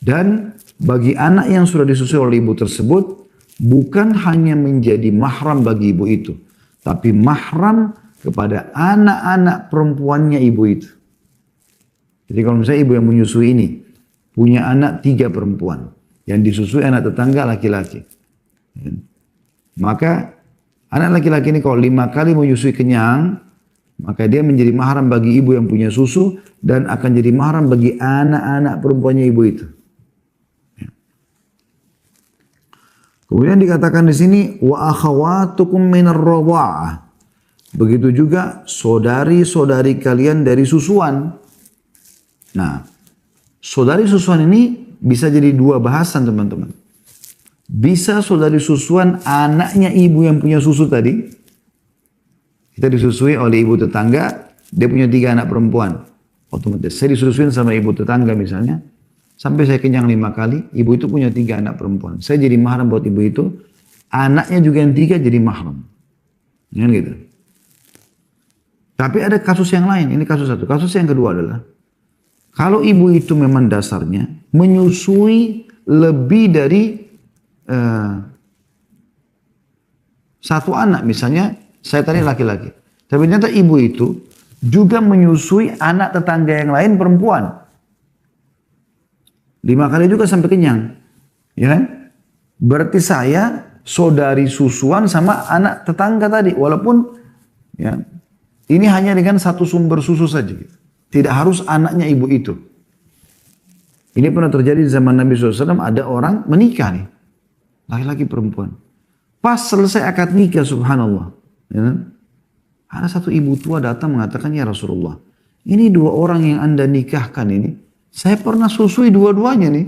Dan bagi anak yang sudah disusui oleh ibu tersebut, bukan hanya menjadi mahram bagi ibu itu, tapi mahram kepada anak-anak perempuannya ibu itu. Jadi kalau misalnya ibu yang menyusui ini, punya anak 3 perempuan, yang disusui anak tetangga laki-laki. Maka anak laki-laki ini kalau 5 kali menyusui kenyang, maka dia menjadi mahram bagi ibu yang punya susu, dan akan jadi mahram bagi anak-anak perempuannya ibu itu. Kemudian dikatakan di sini wa akhawatukum minar radha'ah. Begitu juga saudari-saudari kalian dari susuan. Nah, saudari susuan ini bisa jadi 2 bahasan teman-teman. Bisa saudari susuan anaknya ibu yang punya susu tadi. Kita disusui oleh ibu tetangga, dia punya 3 anak perempuan. Otomatis saya disusuin sama ibu tetangga misalnya, sampai saya kenyang 5 kali, ibu itu punya 3 anak perempuan. Saya jadi mahram buat ibu itu, anaknya juga yang 3 jadi mahram. Kan gitu. Tapi ada kasus yang lain, ini kasus satu. Kasus yang kedua adalah, kalau ibu itu memang dasarnya menyusui lebih dari satu anak, misalnya saya tadi laki-laki. Tapi ternyata ibu itu juga menyusui anak tetangga yang lain perempuan. 5 kali juga sampai kenyang. Ya kan? Berarti saya saudari susuan sama anak tetangga tadi. Walaupun ya, ini hanya dengan satu sumber susu saja. Tidak harus anaknya ibu itu. Ini pernah terjadi di zaman Nabi SAW. Ada orang menikah nih. Laki-laki perempuan. Pas selesai akad nikah, subhanallah. Ya, ada satu ibu tua datang mengatakan, ya Rasulullah, ini 2 orang yang anda nikahkan ini, saya pernah susui dua-duanya nih.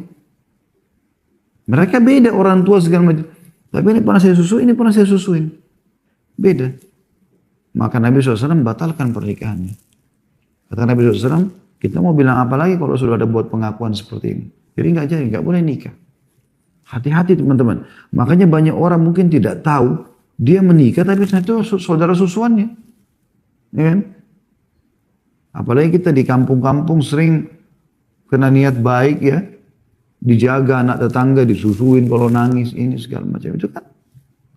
Mereka beda orang tua segala macam. Tapi ini pernah saya susui, ini pernah saya susuin. Beda. Maka Nabi SAW batalkan pernikahannya. Kata Nabi SAW, kita mau bilang apa lagi kalau sudah ada buat pengakuan seperti ini. Jadi nggak jadi, nggak boleh nikah. Hati-hati teman-teman. Makanya banyak orang mungkin tidak tahu, dia menikah tapi ternyata itu saudara susuannya. Ya kan? Apalagi kita di kampung-kampung sering kena niat baik ya. Dijaga anak tetangga, disusuin kalau nangis, ini segala macam. Itu kan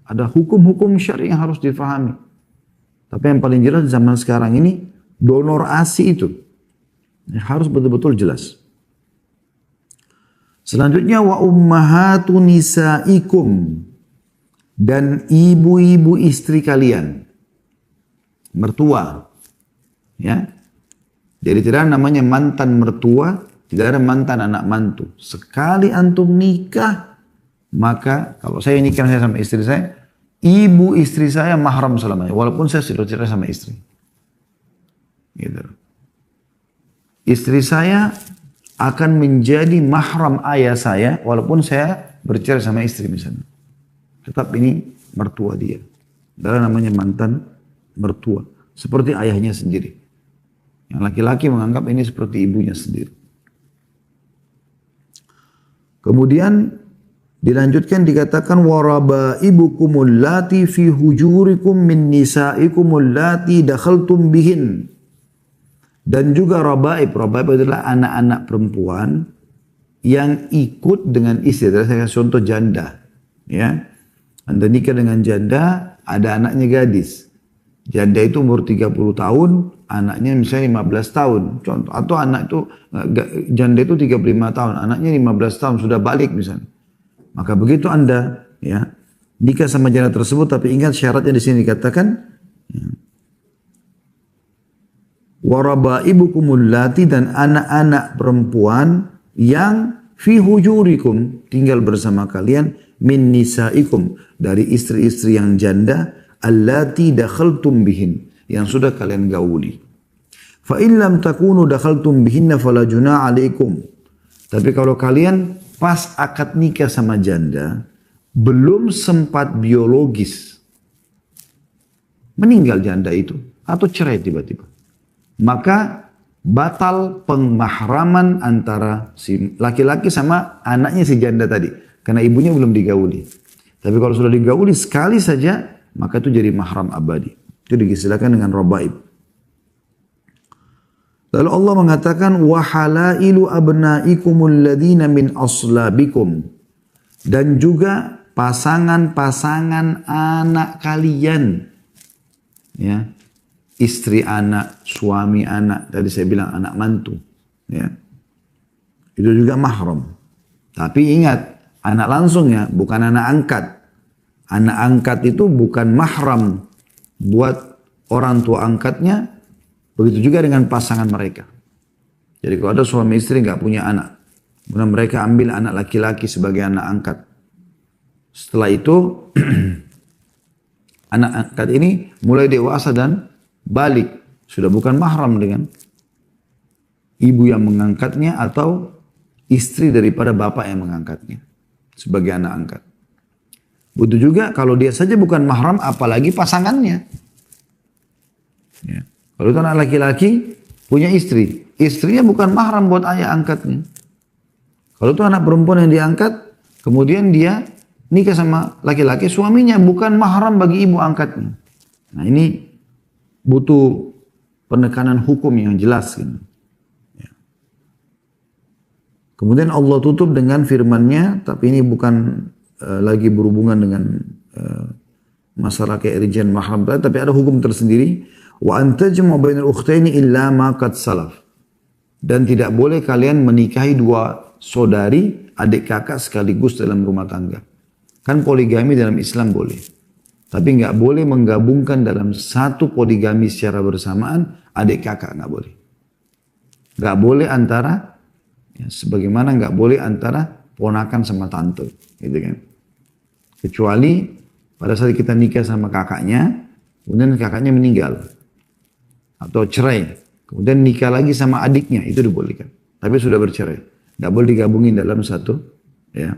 ada hukum-hukum syar'i yang harus difahami. Tapi yang paling jelas zaman sekarang ini, donor ASI itu harus betul-betul jelas. Selanjutnya, wa ummahatu nisaikum, dan ibu-ibu istri kalian. Mertua. Ya. Jadi tidak ada namanya mantan mertua, tidak ada mantan anak mantu. Sekali antum nikah, maka kalau saya nikah sama istri saya, ibu istri saya mahram selamanya. Walaupun saya sudah cerai sama istri. Gitu. Istri saya akan menjadi mahram ayah saya, walaupun saya bercerai sama istri misalnya. Tetap ini mertua dia. Adalah namanya mantan mertua. Seperti ayahnya sendiri. Yang laki-laki menganggap ini seperti ibunya sendiri. Kemudian dilanjutkan dikatakan warabaibukumul lati fi hujurikum min nisaikumul lati dakhaltum bihin. Dan juga rabaib. Rabaib adalah anak-anak perempuan yang ikut dengan istri. Saya kasih contoh janda. Ya. Anda nikah dengan janda, ada anaknya gadis. Janda itu umur 30 tahun, anaknya misalnya 15 tahun. Contoh. Atau anak itu, janda itu 35 tahun, anaknya 15 tahun, sudah balik misalnya. Maka begitu Anda ya nikah sama janda tersebut, tapi ingat syaratnya di sini dikatakan, ya, warabaibukumul lati, dan anak-anak perempuan yang fi hujurikum, tinggal bersama kalian, min nisaikum, dari istri-istri yang janda, allati dakhaltum bihin, yang sudah kalian gauli. Fa in lam takunu dakhaltum bihinna fala junah alaikum. Tapi kalau kalian pas akad nikah sama janda, belum sempat biologis, meninggal janda itu, atau cerai tiba-tiba, maka batal pemahraman antara si laki-laki sama anaknya si janda tadi. Karena ibunya belum digauli. Tapi kalau sudah digauli sekali saja, maka itu jadi mahram abadi. Itu diistilahkan dengan rabaib. Lalu Allah mengatakan, وَحَلَائِلُ أَبْنَائِكُمُ الَّذِينَ مِنْ أَصْلَابِكُمْ, dan juga pasangan-pasangan anak kalian. Ya. Istri anak, suami anak, tadi saya bilang anak mantu. Ya. Itu juga mahram. Tapi ingat, anak langsungnya, bukan anak angkat. Anak angkat itu bukan mahram buat orang tua angkatnya. Begitu juga dengan pasangan mereka. Jadi kalau ada suami istri nggak punya anak, kemudian mereka ambil anak laki-laki sebagai anak angkat. Setelah itu, anak angkat ini mulai dewasa dan balik. Sudah bukan mahram dengan ibu yang mengangkatnya atau istri daripada bapak yang mengangkatnya sebagai anak angkat. Begitu juga kalau dia saja bukan mahram, apalagi pasangannya. Ya. Kalau itu anak laki-laki punya istri, istrinya bukan mahram buat ayah angkatnya. Kalau itu anak perempuan yang diangkat, kemudian dia nikah sama laki-laki, suaminya bukan mahram bagi ibu angkatnya. Nah ini butuh penekanan hukum yang jelas. Gitu. Ya. Kemudian Allah tutup dengan firman-Nya, tapi ini bukan lagi berhubungan dengan masalah kayak rijan mahram, tapi ada hukum tersendiri. Wa antajmu bainal ukhtaini illa ma qad salaf. Dan tidak boleh kalian menikahi dua saudari, adik kakak sekaligus dalam rumah tangga. Kan poligami dalam Islam boleh. Tapi nggak boleh menggabungkan dalam satu poligami secara bersamaan adik kakak, nggak boleh. Nggak boleh antara, ya, sebagaimana nggak boleh antara ponakan sama tante, gitu kan. Kecuali pada saat kita nikah sama kakaknya, kemudian kakaknya meninggal atau cerai, kemudian nikah lagi sama adiknya, itu dibolehkan. Tapi sudah bercerai, nggak boleh digabungin dalam satu, ya,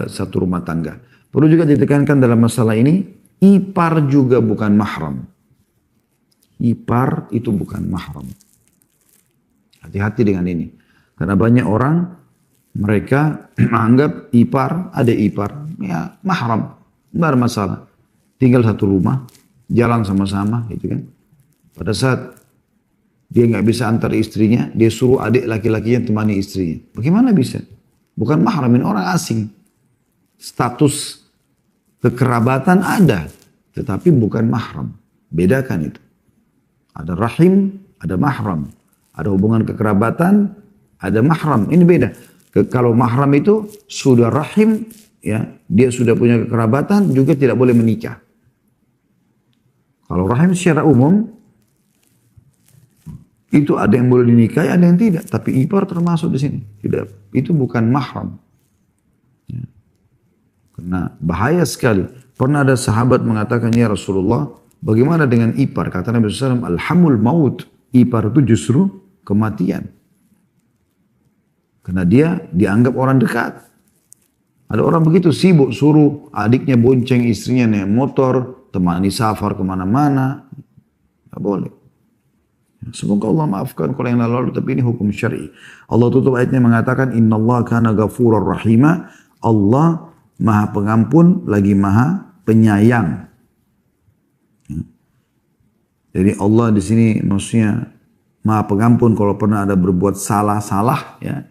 satu rumah tangga. Perlu juga ditekankan dalam masalah ini, ipar juga bukan mahram. Ipar itu bukan mahram. Hati-hati dengan ini, karena banyak orang mereka menganggap ipar, adik ipar, ya mahram, nggak ada masalah. Tinggal satu rumah, jalan sama-sama, gitu kan. Pada saat dia nggak bisa antar istrinya, dia suruh adik laki-lakinya temani istrinya. Bagaimana bisa? Bukan mahram, ini orang asing. Status kekerabatan ada, tetapi bukan mahram. Bedakan itu. Ada rahim, ada mahram. Ada hubungan kekerabatan, ada mahram. Ini beda. Kalau mahram itu sudah rahim, ya, dia sudah punya kekerabatan, juga tidak boleh menikah. Kalau rahim secara umum, itu ada yang boleh dinikahi, ada yang tidak. Tapi ipar termasuk di sini. Tidak, itu bukan mahram. Ya. Karena bahaya sekali. Pernah ada sahabat mengatakan, ya Rasulullah, bagaimana dengan ipar? Kata Nabi SAW, alhamul maut. Ipar itu justru kematian. Karena dia dianggap orang dekat. Ada orang begitu sibuk suruh adiknya bonceng istrinya naik motor, temani safar kemana-mana. Tidak boleh. Semoga Allah maafkan kalau yang lalu, tapi ini hukum syar'i. Allah tutup ayatnya mengatakan, Inna Allah kana ghafurur rahima. Allah maha pengampun lagi maha penyayang. Jadi Allah di sini maksudnya maha pengampun kalau pernah ada berbuat salah-salah, ya.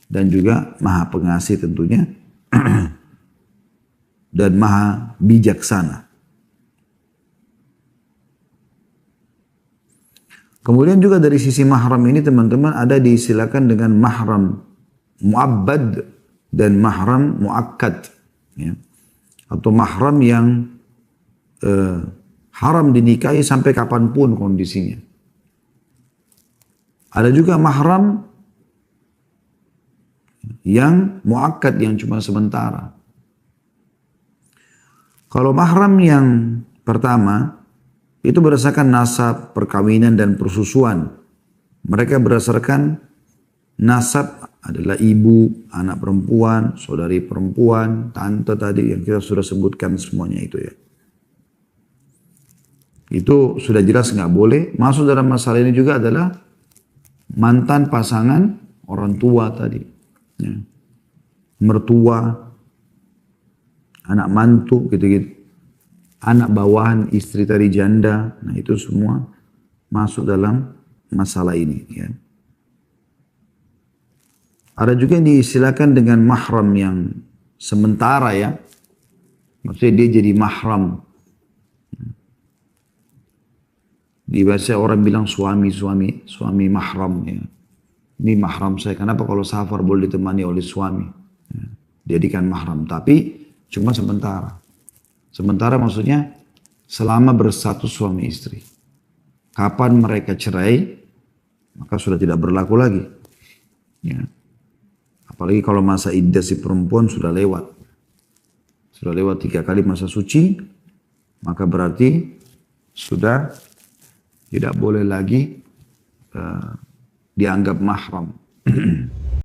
Dan juga maha pengasih tentunya. Dan maha bijaksana. Kemudian juga dari sisi mahram ini teman-teman ada diistilahkan dengan mahram mu'abbad dan mahram mu'akkad. Ya. Atau mahram yang haram dinikahi sampai kapanpun kondisinya. Ada juga mahram yang muakkad yang cuma sementara. Kalau mahram yang pertama itu berdasarkan nasab, perkawinan dan persusuan. Mereka berdasarkan nasab adalah ibu, anak perempuan, saudari perempuan, tante tadi yang kita sudah sebutkan semuanya itu ya. Itu sudah jelas nggak boleh. Masuk dalam masalah ini juga adalah mantan pasangan orang tua tadi. Ya. Mertua, anak mantu gitu-gitu. Anak bawahan istri tadi janda. Nah itu semua masuk dalam masalah ini. Ya. Ada juga yang diistilahkan dengan mahram yang sementara ya. Maksudnya dia jadi mahram. Di bahasa orang bilang suami mahram ya. Ini mahram saya. Kenapa kalau safar boleh ditemani oleh suami? Ya. Jadikan mahram. Tapi cuma sementara. Sementara maksudnya selama berstatus suami istri. Kapan mereka cerai, maka sudah tidak berlaku lagi. Ya. Apalagi kalau masa iddah si perempuan sudah lewat. Sudah lewat 3 kali masa suci, maka berarti sudah tidak boleh lagi dianggap mahram.